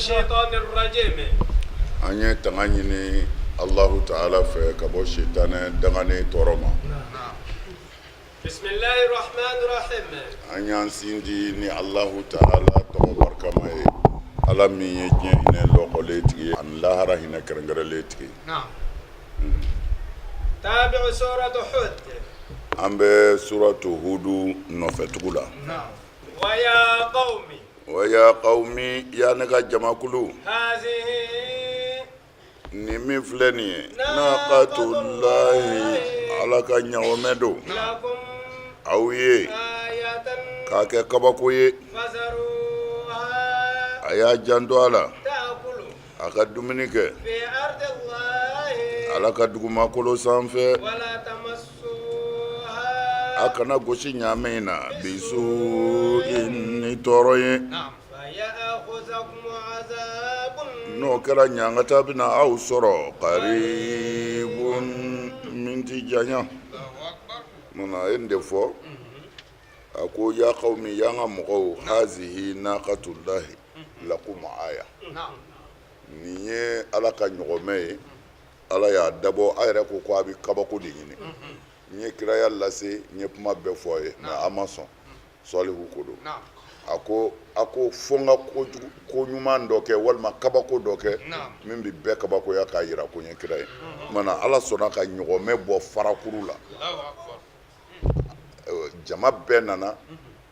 الشيطان الرجيم. أني تغنيني الله تعالى في كبو الشيطان دغني تورما. بسم الله الرحمن الرحيم. أني أنسيني الله تعالى تغبر كما على مي يجين لوقلتي أن لا هنا كرنغرلتي. نعم. تابع سورة هود. أم بسورة هود نفتقولا. نعم. ويا قومي. ويا قومي يا نجا جماكلو. هذه نمي فلني ناقة الله على كنيومدو. لكم أويه آية كاكي كباكوي فذروها أيا جاندوالا تأكلوا أكادومينيك في أرض الله على كادوما كولو سانفي ولا تمسوها أكنا غوشي نيامينا بسوء نتوروي نعم فيأخذكم عذاب نو كرا نيانغتا بنا أو سورو قريب من تجانيا منا يندفو أكو يا قومي يا مغو هذه ناقة الله لكم آية نعم niye ala ka ɲɔgɔmɛ ala y'a dabɔ a yɛrɛ ko ko a bɛ kabako de ɲini n ye kiraya lase n ye kuma bɛɛ fɔ a ye nka a ma sɔn sɔlihu ko don a ko fo n ka ko ɲuman dɔ kɛ walima kabako dɔ kɛ min bɛ bɛɛ kabakoya k'a jira ko n ye kira ye mana ala sɔnna ka ɲɔgɔmɛ bɔ farakuru la jama bɛɛ nana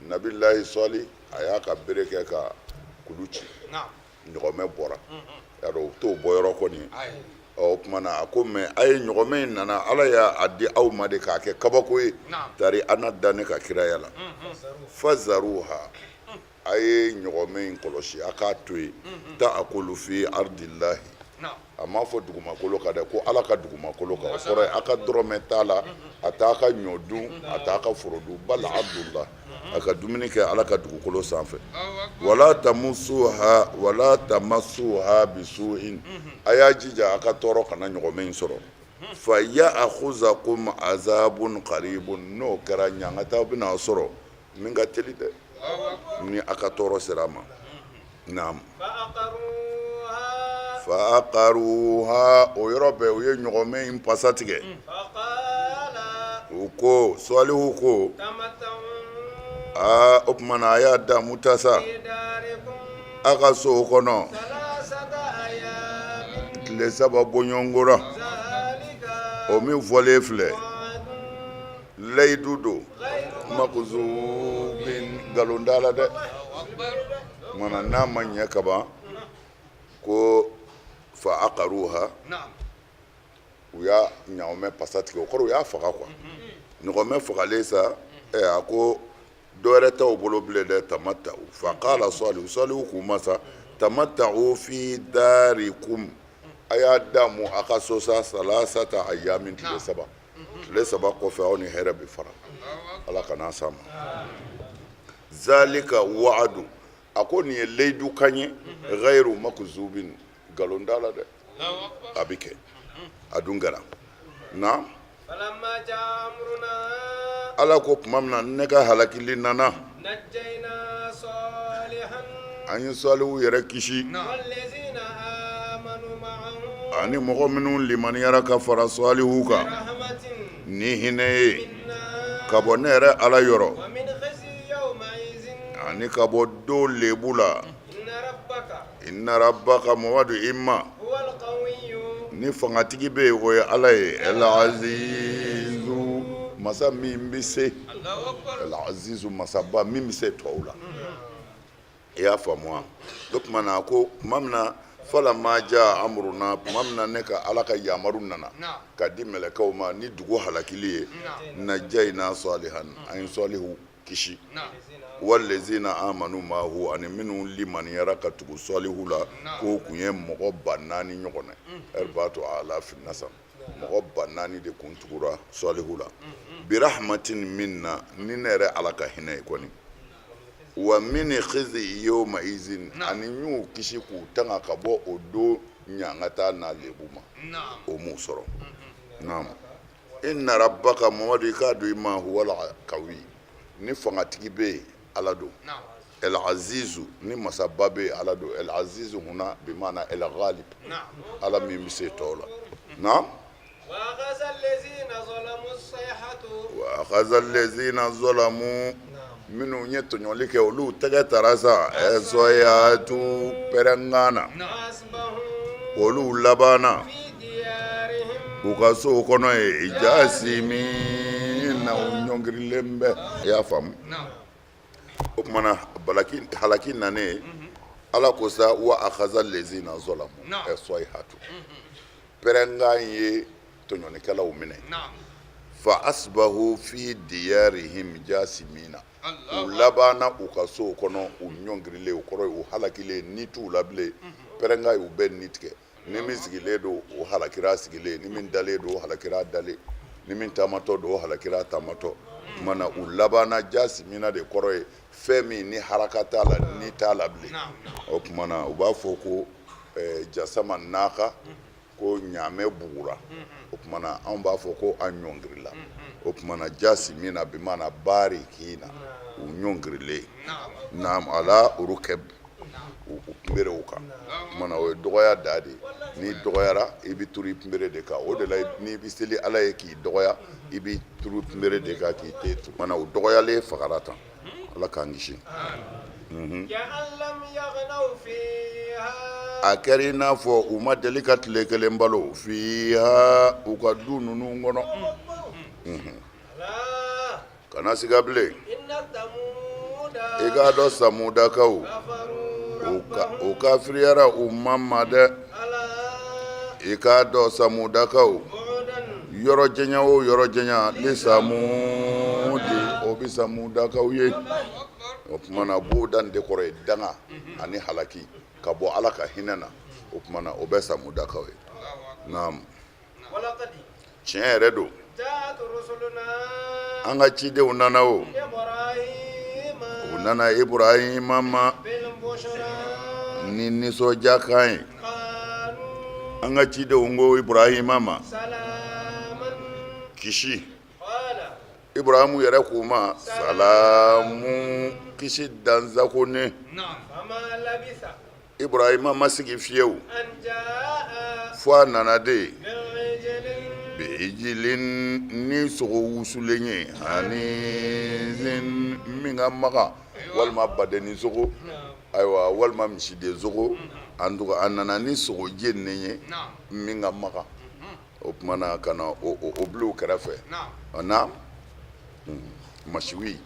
nabilahi sɔli a y'a ka bere kɛ ka kulu ci ɲɔgɔmɛ bɔra yarɔ u t'o bɔ yɔrɔ kɔni o tuma na a ko mɛ a ye ɲɔgɔmɛ in nana ala y'a di aw ma de k'a kɛ kabako ye tari ana da ne ka kiraya la fazaruha a ye ɲɔgɔmɛ in kɔlɔsi a k'a to yen ta'akulu fi ardillahi a m'a fɔ dugumakolo kan dɛ ko ala ka dugumakolo kan o kɔrɔ ye a ka dɔrɔmɛ t'a la a t'a ka ɲɔ dun a t'a ka foro dun bal abdullah a ka dumuni kɛ ala ka dugukolo sanfɛ wala tamassuha bisu'in a y'a jija a ka tɔɔrɔ kana ɲɔgɔmɛ in sɔrɔ fa ya'khuzakum azabun qaribun n'o kɛra ɲangata bɛna sɔrɔ min ka teli dɛ ni a ka tɔɔrɔ sera a ma naam فأقروها ويربى وينغمي إن بساتك وكو صالحو كو أبمنا يا داموتاسا أغاسو كنو لسبب بنيونغورا ومي فولي فلي ليدودو مكزوبين غالوندالا ده مانا ناما يكبا كو فأقروها ويا نعمة بساتك وكرو يا فقاقوا نعمة فقاليسا أكو دورته وبلو بلده تمتعوا فقال صالح كوماسا تمتعوا في داركم أيا دامو أقصوصا 3 أيام لسبا قفعوني هرب فرا الله كنا سام ذلك وعد أكون يليدو كاني غير مكذوبين galondala de abike adungara na falamma jaa amruna ala ko mamna nega halakili nana najjayna salihan an salihu yɛrɛ kisi wallazina amanu ma'ahu ani mɔgɔ minnu limaniyara ka fara salihu kan rahmatin ni hinɛ ye ka bɔ ne yɛrɛ ala yɔrɔ wa min khizyi yawma'izin ani ka bɔ do lebu la inna rabbaka mawadu imma huwal qawiyyu ni fangatigi bɛ yen o ye ala ye el azizu masa min bɛ se el azizu masaba min bɛ se tɔw la i y'a faamu wa o tuma na ko tuma min na falamma jaa amruna tuma min na ne ka ala ka yamaru nana ka di mɛlɛkɛw ma ni dugu halakili ye najjayna salihan an ye salihu kisi wallazina amanu ma'ahu ani minnu limaniyara ka tugu salihu la ko kun ye mɔgɔ 400 ɲɔgɔn na arbatu alaf nasam mɔgɔ 400 de kun tugura salihu la birahmatin minna ni ne yɛrɛ ala ka hinɛ ye kɔni wa min khizi yawma izin ani y'u kisi k'u tanga ka bɔ o don ɲangata n'a lebu ma o m'u sɔrɔ naam inna rabbaka mamadu i k'a dɔn i ma huwal qawi ni fangatigi bɛ yen ala don العزيز ni masaba bɛ ala don العزيز huna بمعنى الغالب ala min bɛ se tɔw la نعم وأخذ الذين ظلموا الصيحة وأخذ الذين ظلموا minnu ye tɔɲɔli kɛ olu tɛgɛ tara sa ɛsɔyatu pɛrɛngana فأصبحوا olu labanna في ديارهم u ka sow kɔnɔ ye jasimi na u ɲɔngirilen bɛ i y'a faamu o kumana halaki nanen ala ko sa wa akhaza lezina zolamu ɛsɔyatu pɛrɛngan ye tɔɲɔlikɛlaw minɛ fa asbahu fi diyarihim jasimina u labanna u ka sow kɔnɔ u ɲɔngirilen u kɔrɔ ye u halakilen ni t'u la bilen pɛrɛngan ye u bɛɛ ni tigɛ ni min sigilen don o halakira sigilen ni min dalen don o halakira dalen ni min taamatɔ don o halakira taamatɔ mana u labanna jasimina de kɔrɔ ye fɛn min ni haraka t'a la ni t'a la bilen o kumana u b'a fɔ ko jasama naka ko ɲaamɛ bugura o kumana anw b'a fɔ ko an ɲɔngirila o kumana jasimina bimana barikina u ɲɔngirilen naam ala urukɛb u kunberew kan kumana o ye dɔgɔya da de n'i dɔgɔyara i bɛ turu i kunbere de kan o de la n'i bɛ seli ala ye k'i dɔgɔya i bɛ turu kunbere de kan k'i te turu kumana o dɔgɔyalen fagara tan ala k'an kisi كأن لم يغنوا فيها a kɛra i n'a fɔ u ma deli ka tile kelen balo fiha u ka du ninnu kɔnɔ لا kana siga bilen إن ثمود i k'a dɔn samudakaw كفروا u kafiriyara u ma ma dɛ ألا i k'a dɔn samudakaw بعدا yɔrɔ janya o yɔrɔ janya ni samudi o bɛ samudakaw ye o kumana buudan de kɔrɔ ye danga ani halaki ka bɔ ala ka hinɛ na o kumana o bɛ samudakaw ye naam ولقد tiɲɛ yɛrɛ don جاءت رسلنا an ka cidenw nana o إبراهيم u nana ibrahima ma بالبشرى ni nisɔndiya kan ye قالوا an ka cidenw ko ibrahima ma سلاما kisi قال ibrahimu yɛrɛ k'u ma salamu kisi danzako ne فما لبث ibrahima ma sigi fiyewu أن جاء fo a nana de بعجل bijilin ni sogo wusulen ye ani zin min ka maga walima badeni sogo ayiwa walima misiden sogo en tout cas a nana ni sogo jeni ye min ka maga o kumana ka na o bila u kɛrɛfɛ na masiwi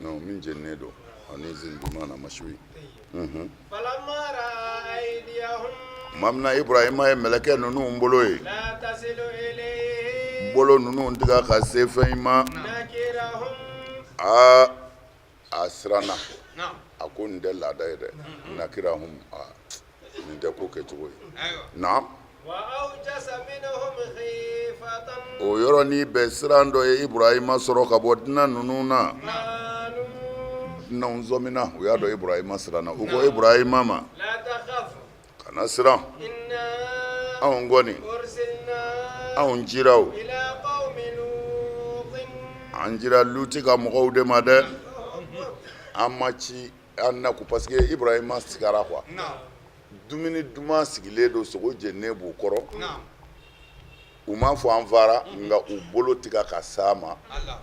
non min jeninen don ani zin bimana masiwi فلما رأى أيديهم maa min na ibrahima ye mɛlɛkɛ ninnu bolo ye لا تصل إليه bolo ninnu tigɛ ka se fɛn ma نكرهم a siranna a ko nin tɛ laada ye dɛ nakira hum nin tɛ ko kɛcogo ye naam وأوجس منهم خيفة o yɔrɔnin bɛɛ siran dɔ ye ibrahima sɔrɔ ka bɔ dunan ninnu na قالوا dunanw zɔmina u y'a dɔn ibrahima siranna u ko ibrahima ma لا تخف kana siran إنا anw kɔni أرسلنا anw cira o إلى قوم لوط an cira luti ka mɔgɔw de ma dɛ an ma ci an na ko parce que ibrahima sigara quoi dumuni duman sigilen don sogo jeninen b'u kɔrɔ u m'a fɔ an fara nka u bolo tigɛ ka s'a ma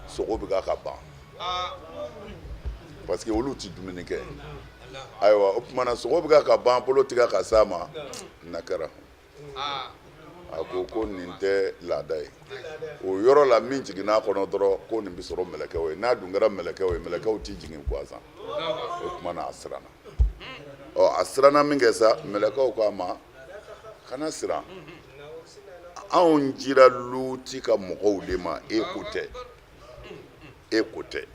sogo bɛ ka ban parce que olu tɛ dumuni kɛ ayiwa o tumana sogo bɛ ka ban bolo tigɛ ka s'a ma na kɛra a ko nin tɛ laada ye o yɔrɔ la min jiginna kɔnɔ dɔrɔn ko nin bɛ sɔrɔ mɛlɛkɛw ye n'a dun kɛra mɛlɛkɛw ye mɛlɛkɛw tɛ jigin gansan o tumana a siranna a siranna min kɛ sa mɛlɛkɛw k'a ma kana siran anw cira luti ka mɔgɔw de ma e ko tɛ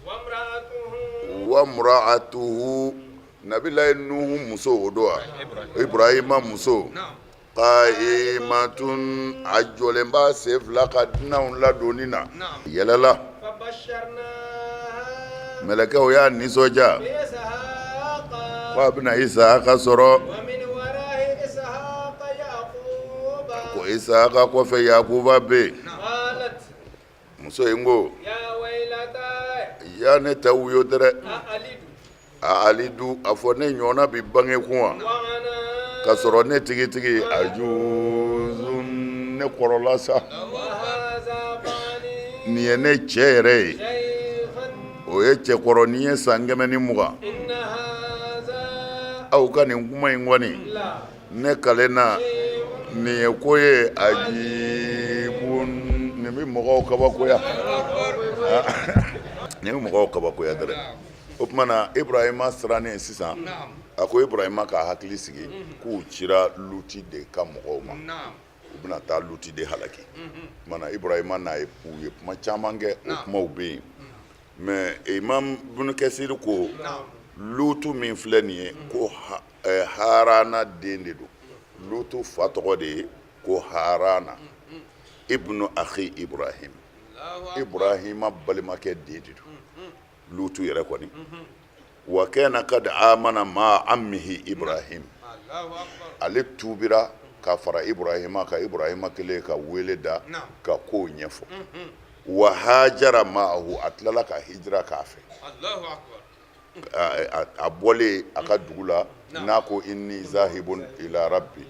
وامرأته wa mura'atuhu nabilayi nuhu muso o don wa ibrahima muso qa'imatun a jɔlen b'a sen fila ka dunanw ladonni na yɛlɛla فبشرناها mɛlɛkɛw y'a nisɔndiya بإسحاق k'a bɛna isaka sɔrɔ ومن وراء إسحاق يعقوب ko isaka kɔfɛ yakuba bɛ yen قالت muso in ko يا ويلتى ya ne tɛ wuyo dɛrɛ أألد a alidu a fɔ ne ɲɔgɔnna bi bange kun wa وأنا k'a sɔrɔ ne tigitigi ajuzun ne kɔrɔla sa وهذا بني nin ye ne cɛ yɛrɛ ye شيخا o ye cɛkɔrɔ nin ye san 120 إن هذا aw ka nin kuma in kɔni لا ne kalenna شيء nin ye ko ye ajibun nin bɛ mɔgɔw kabakoya nin bɛ mɔgɔw kabakoya dɛrɛ o tuma na Ibrahima sirannen sisan a ko Ibrahima ka hakili sigi k'u cira Luti de ka mɔgɔw ma u bɛna taa Luti de halaki o tuma na Ibrahima n'a ye u ye kuma caman kɛ o kumaw bɛ yen mais Imam Ibn Kasir ko Lutu min filɛ nin ye ko Harana den de don Lutu fa tɔgɔ de ye ko Harana ibnu akhi Ibrahim Ibrahima balimakɛ den de don Lutu yɛrɛ kɔni wa kana kad amana ma ammihi Ibrahim ale tubira ka fara Ibrahima ka Ibrahima kelen ka wele da ka ko ɲɛfɔ wa hajara ma'ahu a tilala ka hijira k'a fɛ a bɔlen a ka dugu la n'a ko inni zahibun ila rabbi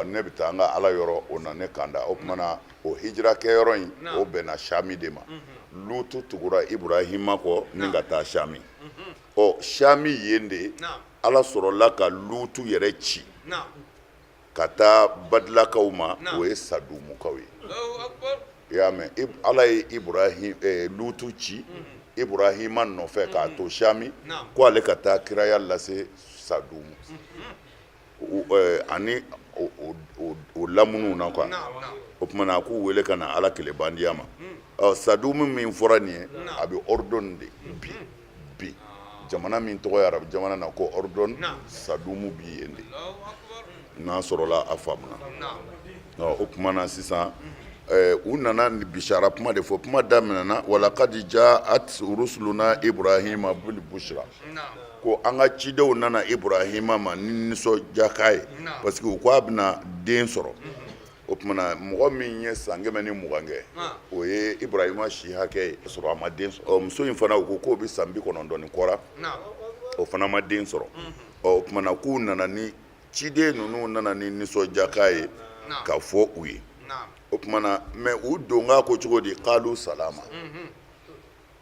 ne bɛ taa an ka ala yɔrɔ o na ne kanda o kumana o hijira kɛ yɔrɔ in o bɛnna Shami de ma Lutu tugura Ibrahima kɔ ni ka taa Shami ɔ Shami yen de ala sɔrɔla ka Lutu yɛrɛ ci ka taa Badilakaw ma o ye Sadumukaw ye i y'a mɛn ala ye Lutu ci Ibrahima nɔfɛ k'a to Shami ko ale ka taa kiraya lase Sadumu ani o lamunu na quoi o kumana k'u wele ka na ala kelebandiya ma Sadumu min fɔra nin ye a bɛ Ordon de bi jamana min tɔgɔ ye arabu jamana na ko Ordon Sadumu bi yen de n'a sɔrɔla a faamuna o kumana sisan u nana bishara kuma de fɔ kuma daminɛna walaqad ja'at rusuluna Ibrahima bil bushra ko an ka cidenw nana Ibrahima ma ni nisɔndiya ye parce que u ko a bɛna den sɔrɔ o kumana mɔgɔ min ye san 120 kɛ o ye Ibrahima si hakɛ ye sɔrɔ a ma den sɔrɔ muso in fana u ko k'o bɛ san 90 ni kɔra o fana ma den sɔrɔ o kumana k'u nana ni ciden ninnu nana ni nisɔndiya ye ka fɔ u ye o kumana mais u donga ko cogo di qalu salama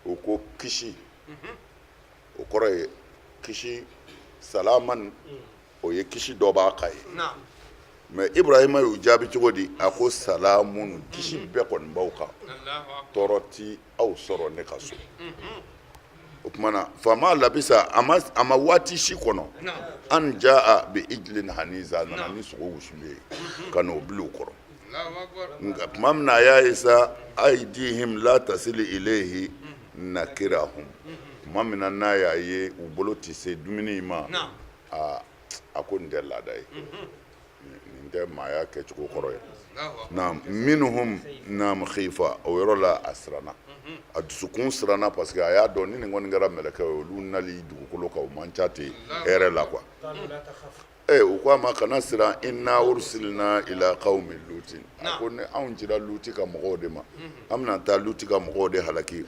o ko kisi o kɔrɔ ye kisi salaman o ye kisi dɔ b'a ka ye mais Ibrahima y'u jaabi cogo di a ko salamun kisi bɛɛ kɔni b'aw kan tɔɔrɔ ti aw sɔrɔ ne ka so o kumana faama labisa a ma waati si kɔnɔ an jaa bi ijlin haniza nana ni sogo wusulen ye ka n'o bil'u kɔrɔ nka tuma min na a y'a ye sa aidihim la tasili ilayhi nakirahum tuma min na n'a y'a ye u bolo tɛ se dumuni ma a ko nin tɛ laada ye nin tɛ maaya kɛcogo kɔrɔ ye naam minhum naam khifa o yɔrɔ la a siranna a dusukun siranna parce que a y'a dɔn ni nin kɔni kɛra mɛlɛkɛ ye olu nali dugukolo kan o man ca ten hɛrɛ la quoi u ko a ma kana siran inna ursilna ila qaumi lutin a ko ne anw cira Luti ka mɔgɔw de ma an bɛna taa Luti ka mɔgɔw de halaki